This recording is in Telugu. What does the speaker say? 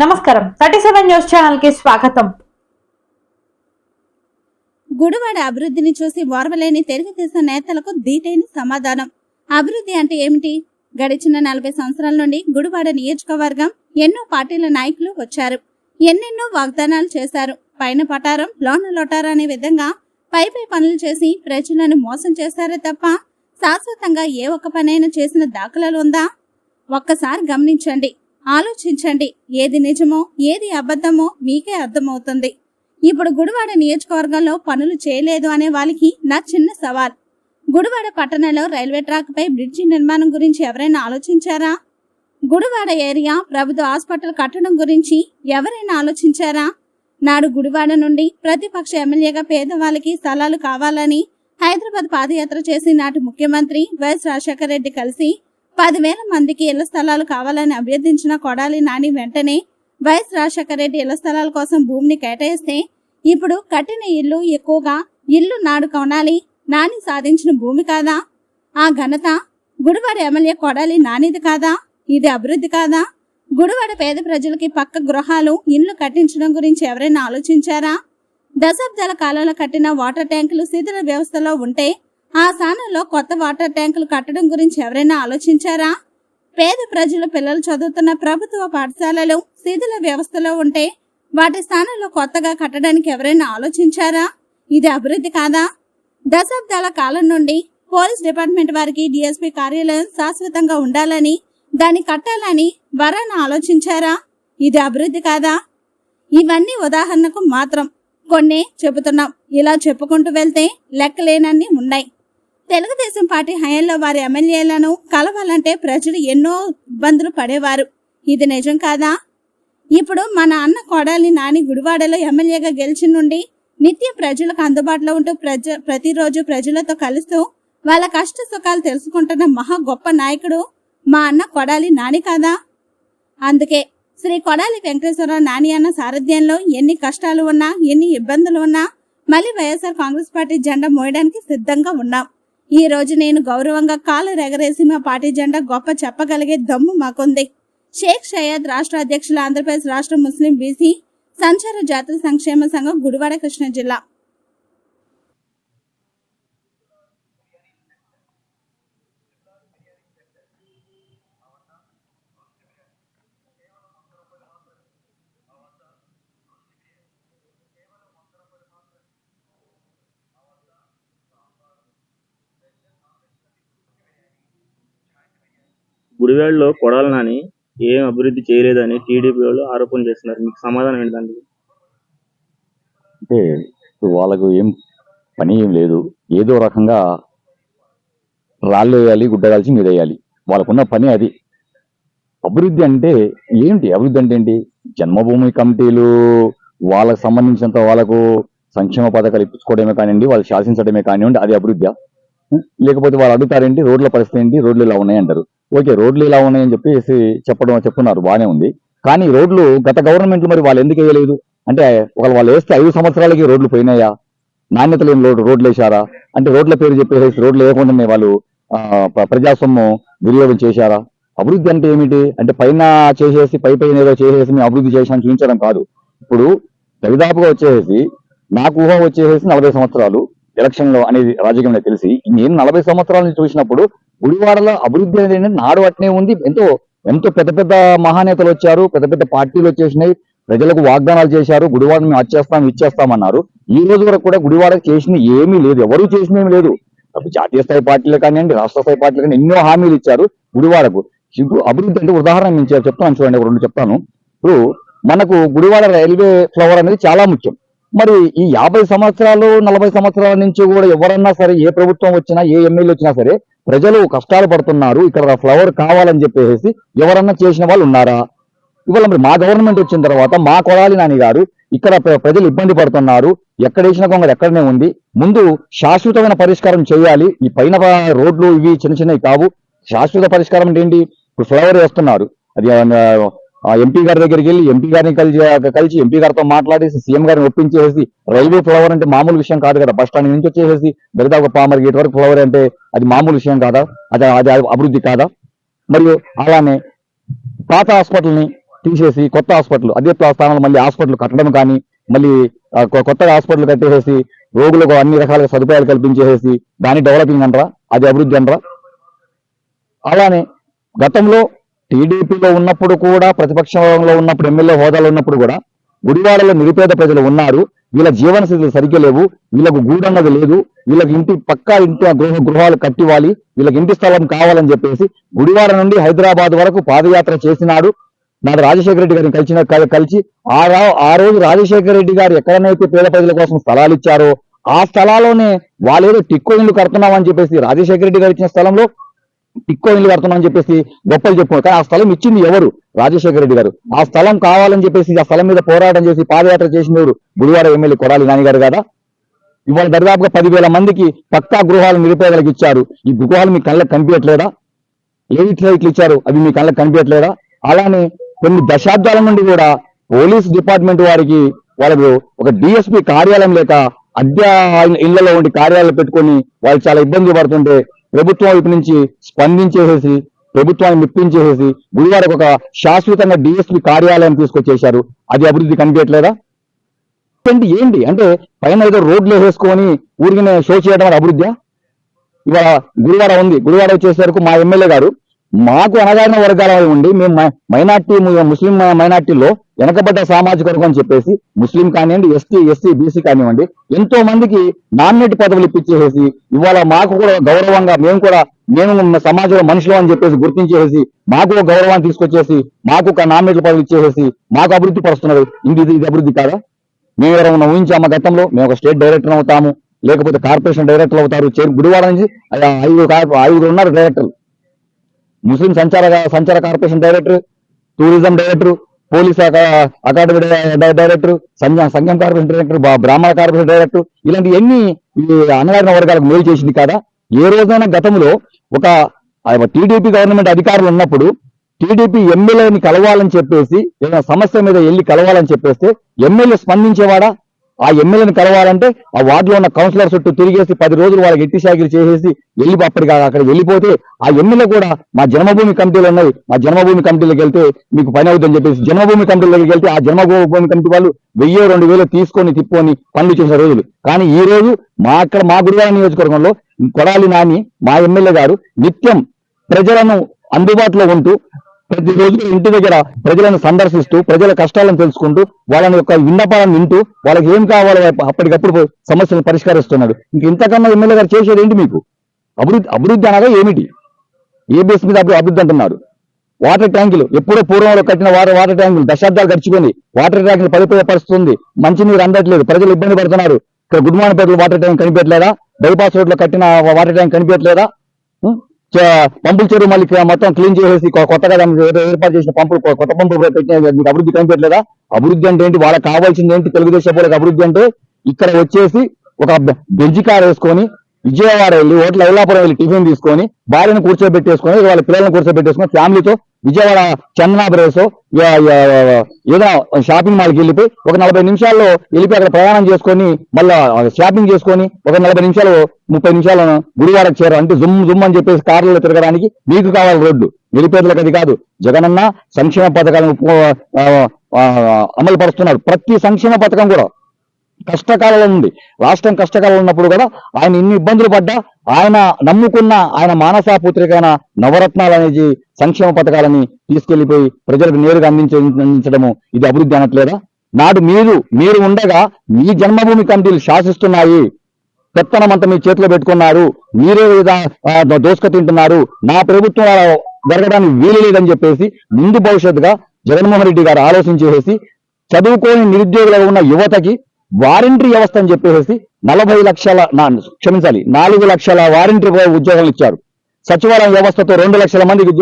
నమస్కారం 37 న్యూస్ ఛానల్ కి స్వాగతం. గుడివాడ అభివృద్ధిని చూసి ఓర్వలేని తెలుగుదేశం నేతలకు దీటైన సమాధానం. అభివృద్ధి అంటే ఏమిటి? గడిచిన 40 సంవత్సరాల నుండి గుడివాడ నియోజకవర్గం ఎన్నో పార్టీల నాయకులు వచ్చారు, ఎన్నెన్నో వాగ్దానాలు చేశారు. పైన పటారం లోన లొటార అనే విధంగా పై పనులు చేసి ప్రజలను మోసం చేశారే తప్ప శాశ్వతంగా ఏ ఒక్క పనైనా చేసిన దాఖలాలు ఉందా? ఒక్కసారి గమనించండి, ఆలోచించండి. ఏది నిజమో ఏది అబద్ధమో మీకే అర్థమవుతుంది. ఇప్పుడు గుడివాడ నియోజకవర్గంలో పనులు చేయలేదు అనే వాళ్ళకి నా చిన్న సవాల్. గుడివాడ పట్టణంలో రైల్వే ట్రాక్ పై బ్రిడ్జి నిర్మాణం గురించి ఎవరైనా ఆలోచించారా? గుడివాడ ఏరియా ప్రభుత్వ హాస్పిటల్ కట్టడం గురించి ఎవరైనా ఆలోచించారా? నాడు గుడివాడ నుండి ప్రతిపక్ష ఎమ్మెల్యేగా పేదవాళ్ళకి స్థలాలు కావాలని హైదరాబాద్ పాదయాత్ర చేసి నాటి ముఖ్యమంత్రి వైఎస్ రాజశేఖర రెడ్డి కలిసి 10,000 మందికి ఇళ్ల స్థలాలు కావాలని అభ్యర్థించిన కొడాలి నాని వెంటనే వైఎస్ రాజశేఖర రెడ్డి ఇళ్ల స్థలాల కోసం భూమిని కేటాయిస్తే ఇప్పుడు కట్టిన ఇల్లు ఎక్కువగా ఇల్లు నాడు కొనాలి నాని సాధించిన భూమి కాదా? ఆ ఘనత గుడివాడ ఎమ్మెల్యే కొడాలి నానిది కాదా? ఇది అభివృద్ధి కాదా? గుడివాడ పేద ప్రజలకి పక్క గృహాలు ఇళ్లు కట్టించడం గురించి ఎవరైనా ఆలోచించారా? దశాబ్దాల కాలంలో కట్టిన వాటర్ ట్యాంకులు శిథిల వ్యవస్థలో ఉంటే ఆ స్థానంలో కొత్త వాటర్ ట్యాంకులు కట్టడం గురించి ఎవరైనా ఆలోచించారా? పేద ప్రజలు పిల్లలు చదువుతున్న ప్రభుత్వ పాఠశాలలు శిథిల వ్యవస్థలో ఉంటే వాటి స్థానంలో కొత్తగా కట్టడానికి ఎవరైనా ఆలోచించారా? ఇది అభివృద్ధి కాదా? దశాబ్దాల కాలం నుండి పోలీస్ డిపార్ట్మెంట్ వారికి డిఎస్పీ కార్యాలయం శాశ్వతంగా ఉండాలని దాన్ని కట్టాలని వరాన ఆలోచించారా? ఇది అభివృద్ధి కాదా? ఇవన్నీ ఉదాహరణకు మాత్రం కొన్నే చెబుతున్నాం. ఇలా చెప్పుకుంటూ వెళ్తే లెక్కలేనన్ని ఉన్నాయి. తెలుగుదేశం పార్టీ హయాంలో వారి ఎమ్మెల్యేలను కలవాలంటే ప్రజలు ఎన్నో ఇబ్బందులు పడేవారు. ఇది నిజం కాదా? ఇప్పుడు మన అన్న కొడాలి నాని గుడివాడలో ఎమ్మెల్యేగా గెలిచి నుండి నిత్యం ప్రజలకు అందుబాటులో ఉంటూ ప్రతిరోజు ప్రజలతో కలుస్తూ వాళ్ళ కష్ట సుఖాలు తెలుసుకుంటున్న మహా గొప్ప నాయకుడు మా అన్న కొడాలి నాని కాదా? అందుకే శ్రీ కొడాలి వెంకటేశ్వరరావు నాని అన్న సారథ్యంలో ఎన్ని కష్టాలు ఉన్నా ఎన్ని ఇబ్బందులు ఉన్నా మళ్ళీ వైఎస్ఆర్ కాంగ్రెస్ పార్టీ జెండా మోయడానికి సిద్ధంగా ఉన్నాం. ఈ రోజు నేను గౌరవంగా కాలు ఎగరేసి మా పార్టీ జెండా గొప్ప చెప్పగలిగే దమ్ము మాకుంది. షేక్ సయ్యద్ రాష్ట్ర అధ్యక్షులు, ఆంధ్రప్రదేశ్ రాష్ట్ర ముస్లిం బీసీ సంచార జాతుల సంక్షేమ సంఘం, గుడివాడ, కృష్ణా జిల్లా. గుడివాడలో కొడాలి నాని ఏం అభివృద్ధి చేయలేదని టీడీపీ వాళ్ళు ఆరోపణ చేస్తున్నారు. మీకు సమాధానం ఏంటండి? అంటే వాళ్ళకు ఏం పని ఏం లేదు, ఏదో రకంగా రాళ్ళు వేయాలి, గుడ్డ కాల్చి మీద వేయాలి. వాళ్ళకున్న పని అది. అభివృద్ధి అంటే ఏంటి? అభివృద్ధి అంటే ఏంటి? జన్మభూమి కమిటీలు వాళ్ళకు సంబంధించినంత వాళ్ళకు సంక్షేమ పథకాలు ఇప్పించుకోవడమే కానివ్వండి, వాళ్ళు శాసించడమే కానివ్వండి, అది అభివృద్ధి. లేకపోతే వాళ్ళు అడుగుతారేంటి, రోడ్ల పరిస్థితి ఏంటి, రోడ్లు ఇలా ఉన్నాయి అంటారు. ఓకే, రోడ్లు ఇలా ఉన్నాయని చెప్పేసి చెప్తున్నారు, బాగానే ఉంది. కానీ రోడ్లు గత గవర్నమెంట్లు మరి వాళ్ళు ఎందుకు వేయలేదు అంటే, ఒకవేళ వాళ్ళు వేస్తే 5 సంవత్సరాలకి రోడ్లు పోయినాయా? నాణ్యత లేని రోడ్లు వేశారా? అంటే రోడ్ల పేరు చెప్పేసి రోడ్లు వేయకుండానే వాళ్ళు ప్రజాస్వామ్యం వినియోగం చేశారా? అభివృద్ధి అంటే ఏమిటి అంటే పైన చేసేసి పైన ఏదో చేసేసి మేము అభివృద్ధి చేసామని చూపించడం కాదు. ఇప్పుడు దరిదాపుగా వచ్చేసి నాకు ఊహ వచ్చేసి 40 సంవత్సరాలు ఎలక్షన్ లో అనేది రాజకీయంలో తెలిసి నేను 40 సంవత్సరాల నుంచి చూసినప్పుడు గుడివాడలో అభివృద్ధి అనేది నాడు అట్నే ఉంది. ఎంతో పెద్ద పెద్ద మహానేతలు వచ్చారు, పెద్ద పెద్ద పార్టీలు వచ్చేసినాయి, ప్రజలకు వాగ్దానాలు చేశారు. గుడివాడ మేము అది ఇచ్చేస్తామన్నారు. ఈ రోజు వరకు కూడా గుడివాడకు చేసిన ఏమీ లేదు, ఎవరూ చేసిన ఏమీ లేదు. జాతీయ స్థాయి పార్టీలు కానివ్వండి, రాష్ట్ర స్థాయి పార్టీలు కానీ ఎన్నో హామీలు ఇచ్చారు గుడివాడకు. ఇప్పుడు అభివృద్ధి అంటే ఉదాహరణ నేను చెప్తాను చూడండి, 2 చెప్తాను. ఇప్పుడు మనకు గుడివాడ రైల్వే ఫ్లవర్ అనేది చాలా ముఖ్యం. మరి ఈ 50 సంవత్సరాలు 40 సంవత్సరాల నుంచి కూడా ఎవరన్నా సరే, ఏ ప్రభుత్వం వచ్చినా, ఏ ఎమ్మెల్యే వచ్చినా సరే ప్రజలు కష్టాలు పడుతున్నారు, ఇక్కడ ఫ్లవర్ కావాలని చెప్పేసి ఎవరన్నా చేసిన వాళ్ళు ఉన్నారా? ఇవాళ మరి మా గవర్నమెంట్ వచ్చిన తర్వాత మా కొడాలి నాని గారు ఇక్కడ ప్రజలు ఇబ్బంది పడుతున్నారు, ఎక్కడ వేసిన కొంగలు ఎక్కడనే ఉంది, ముందు శాశ్వతమైన పరిష్కారం చేయాలి. ఈ పైన రోడ్లు ఇవి చిన్న చిన్నవి కావు. శాశ్వత పరిష్కారం అంటే ఏంటి? ఇప్పుడు ఫ్లవర్ వేస్తున్నారు, అది ఎంపీ గారి దగ్గరికి వెళ్ళి ఎంపీ గారిని కలిసి ఎంపీ గారితో మాట్లాడేసి సీఎం గారిని ఒప్పించేసి రైల్వే ఫ్లవర్ అంటే మామూలు విషయం కాదు కదా. బస్ స్టాండ్ నుంచి వచ్చేసి దరిదాపు పామర్ గేట్ వరకు ఫ్లవర్ అంటే అది మామూలు విషయం కాదా? అది అభివృద్ధి కాదా? మరియు అలానే పాత హాస్పిటల్ని తీసేసి కొత్త హాస్పిటల్ అదే స్థానంలో మళ్ళీ హాస్పిటల్ కట్టడం కానీ మళ్ళీ కొత్తగా హాస్పిటల్ కట్టేసేసి రోగులకు అన్ని రకాల సదుపాయాలు కల్పించేసేసి దాన్ని డెవలపింగ్ అంటారా, అది అభివృద్ధి అంటారా? అలానే గతంలో టీడీపీలో ఉన్నప్పుడు కూడా, ప్రతిపక్షంలో ఉన్నప్పుడు, ఎమ్మెల్యే హోదాలో ఉన్నప్పుడు కూడా గుడివాడలో నిరుపేద ప్రజలు ఉన్నారు, వీళ్ళ జీవన స్థితులు సరిగ్గా లేవు, వీళ్ళకు గూడన్నది లేదు, వీళ్ళకి ఇంటి పక్కా ఇంటి గృహాలు కట్టివ్వాలి, వీళ్ళకి ఇంటి స్థలం కావాలని చెప్పేసి గుడివాడ నుండి హైదరాబాద్ వరకు పాదయాత్ర చేసినాడు. నాడు రాజశేఖర రెడ్డి గారిని కలిసి ఆ రోజు రాజశేఖర రెడ్డి గారు ఎక్కడనైతే పేద ప్రజల కోసం స్థలాలు ఇచ్చారో ఆ స్థలాల్లోనే వాళ్ళేదో టిక్కో ఇల్లు కడుతున్నామని చెప్పేసి, రాజశేఖర రెడ్డి గారు ఇచ్చిన స్థలంలో టిక్కో ఇల్లు కడుతున్నామని చెప్పేసి గొప్పలు చెప్పుకున్నారు. కానీ ఆ స్థలం ఇచ్చింది ఎవరు? రాజశేఖర రెడ్డి గారు. ఆ స్థలం కావాలని చెప్పేసి ఆ స్థలం మీద పోరాటం చేసి పాదయాత్ర చేసినవారు గుడివాడ ఎమ్మెల్యే కొడాలి నాని గారు కదా. ఇవాళ దరిదాపుగా 10,000 మందికి పక్కా గృహాలు నిరుపేదలకు ఇచ్చారు. ఈ గృహాలు మీ కళ్ళకు కనిపించట్లేదా? లైట్లు ఇచ్చారు, అవి మీ కళ్ళకు కనిపించట్లేదా? అలానే కొన్ని దశాబ్దాల నుండి కూడా పోలీస్ డిపార్ట్మెంట్ వాళ్ళకు ఒక డిఎస్పీ కార్యాలయం లేక అద్దె ఇళ్లలో ఉండి కార్యాలయం పెట్టుకొని వాళ్ళు చాలా ఇబ్బంది పడుతుంటే ప్రభుత్వం వైపు నుంచి స్పందించేసేసి ప్రభుత్వాన్ని మెప్పించేసేసి గుడివాడకు ఒక శాశ్వతంగా డిఎస్పీ కార్యాలయం తీసుకొచ్చేశారు. అది అభివృద్ధి కనిపించట్లేదా? ఏంటి అంటే పైన ఏదో రోడ్లు వేసుకొని ఊరికినే షో చేయడం వల్ల అభివృద్ధి? ఇవాళ గుడివాడ ఉంది, గుడివాడ వచ్చేసరికి మా ఎమ్మెల్యే గారు మాకు అనగారిన వర్గాల ఉండి మేము మైనార్టీ ముస్లిం మైనార్టీలో వెనకబడ్డ సామాజిక వర్గం అని చెప్పేసి ముస్లిం కానివ్వండి, ఎస్సీ బీసీ కానివ్వండి ఎంతో మందికి నామినేట్ పదవులు ఇప్పించేసి ఇవాళ మాకు కూడా గౌరవంగా మేము సమాజంలో మనుషులు అని చెప్పేసి గుర్తించేసి మాకు గౌరవాన్ని తీసుకొచ్చేసి మాకు ఒక నామినేట్ పదవులు ఇచ్చేసి మాకు అభివృద్ధి పరుస్తున్నారు. ఇది అభివృద్ధి కాదా? మేము ఎవరైనా ఊహించామా గతంలో మేము ఒక స్టేట్ డైరెక్టర్ అవుతాము, లేకపోతే కార్పొరేషన్ డైరెక్టర్ అవుతారు? గుడివాడ నుంచి 5 ఉన్నారు డైరెక్టర్లు. ముస్లిం సంచార corporation director, tourism director, police academy director, సంఘం కార్పొరేషన్ డైరెక్టర్, బ్రాహ్మణ కార్పొరేషన్ డైరెక్టర్, ఇలాంటివన్నీ అనగారిన వర్గాలకు మేలు చేసింది కాదా? ఏ రోజైనా గతంలో ఒక టీడీపీ గవర్నమెంట్ అధికారులు ఉన్నప్పుడు టీడీపీ ఎమ్మెల్యేని కలవాలని చెప్పేసి ఏదైనా సమస్య మీద వెళ్ళి కలవాలని చెప్పేస్తే ఎమ్మెల్యే స్పందించేవాడా? ఆ ఎమ్మెల్యేని కలవాలంటే ఆ వార్డులో ఉన్న కౌన్సిలర్ చుట్టూ తిరిగేసి 10 రోజులు వాళ్ళకి ఎట్టి శాఖలు చేసేసి అక్కడ వెళ్ళిపోతే ఆ ఎమ్మెల్యే కూడా మా జన్మభూమి కమిటీలు ఉన్నాయి, మా జన్మభూమి కమిటీలకు వెళ్తే మీకు పని అవుతుందని చెప్పేసి జన్మభూమి కమిటీలోకి వెళ్తే ఆ జన్మభూమి కమిటీ వాళ్ళు 1000-2000 తీసుకొని తిప్పుకొని పనులు చేసిన రోజులు. కానీ ఈ రోజు మా గుడివాడ నియోజకవర్గంలో కొడాలి నాని మా ఎమ్మెల్యే గారు నిత్యం ప్రజలను అందుబాటులో ఉంటూ ప్రతిరోజు ఇంటి దగ్గర ప్రజలను సందర్శిస్తూ ప్రజల కష్టాలను తెలుసుకుంటూ వాళ్ళని యొక్క విన్నపాలను వింటూ వాళ్ళకి ఏం కావాలో అప్పటికప్పుడు సమస్యలను పరిష్కరిస్తున్నాడు. ఇంతకన్నా ఎమ్మెల్యే గారు చేసేది ఏంటి? మీకు అభివృద్ధి అనగా ఏమిటి? ఏ బేస్ మీద అభివృద్ధి అంటున్నారు? వాటర్ ట్యాంకులు ఎప్పుడో పూర్వంలో కట్టిన వాటర్ ట్యాంకులు దశాబ్దాలు గడిచిపోయింది. వాటర్ ట్యాంకులు పడిపోయే పరిస్థితి ఉంది, మంచినీరు అందట్లేదు, ప్రజలు ఇబ్బంది పడుతున్నారు. ఇక్కడ గుడ్మానపేటలో వాటర్ ట్యాంక్ కనిపించట్లేదా? బైపాస్ రోడ్ లో కట్టిన వాటర్ ట్యాంక్ కనిపించట్లేదా? పంపుల చెరువు మళ్ళీ మొత్తం క్లీన్ చేసేసి కొత్తగా ఏర్పాటు చేసిన కొత్త పంపులు పెట్టిన మీకు అభివృద్ధి కనిపించట్లేదా? అభివృద్ధి అంటే ఏంటి? వాళ్ళకి కావాల్సింది ఏంటి? తెలుగుదేశం వాళ్ళకి అభివృద్ధి అంటే ఇక్కడ వచ్చేసి ఒక బెంచ్ కార్ వేసుకొని విజయవాడ వెళ్ళి ఐలాపురం వెళ్ళి టిఫిన్ తీసుకొని భార్యను కూర్చోబెట్టేసుకొని వాళ్ళ పిల్లలను కూర్చోబెట్టేసుకొని ఫ్యామిలీతో విజయవాడ చందనా బ్రేసో ఏదో షాపింగ్ మాల్కి వెళ్ళిపోయి ఒక 40 నిమిషాల్లో వెళ్ళిపోయి అక్కడ ప్రయాణం చేసుకొని మళ్ళా షాపింగ్ చేసుకొని ఒక 40 నిమిషాలు 30 నిమిషాలు గుడివాడకు చేరు అంటే జుమ్ అని చెప్పేసి కార్లలో తిరగడానికి మీకు కావాలి రోడ్డు. నిరుపేదలకు అది కాదు. జగనన్న సంక్షేమ పథకాలను అమలు పరుస్తున్నారు. ప్రతి సంక్షేమ పథకం కూడా కష్టకాలంలో ఉంది. రాష్ట్రం కష్టకాలంలో ఉన్నప్పుడు కూడా ఆయన ఇన్ని ఇబ్బందులు పడ్డా ఆయన నమ్ముకున్న ఆయన మానసాపుత్రికైన నవరత్నాలు అనేది సంక్షేమ పథకాలని తీసుకెళ్లిపోయి ప్రజలకు నేరుగా అందించడము ఇది అభివృద్ధి అనట్లేదా? నాడు మీరు ఉండగా మీ జన్మభూమి కమిటీలు శాసిస్తున్నాయి, పెత్తనమంతా మీ చేతిలో పెట్టుకున్నారు, మీరే దోసుక తింటున్నారు, నా ప్రభుత్వం జరగడానికి వీలు లేదని చెప్పేసి ముందు భవిష్యత్తుగా జగన్మోహన్ రెడ్డి గారు ఆలోచించేసి చదువుకోని నిరుద్యోగులుగా ఉన్న యువతకి వారంటరీ వ్యవస్థ అని చెప్పేసి 4 లక్షల వారంటరీ ఉద్యోగాలు ఇచ్చారు. సచివాలయం వ్యవస్థతో 2 లక్షల మందికి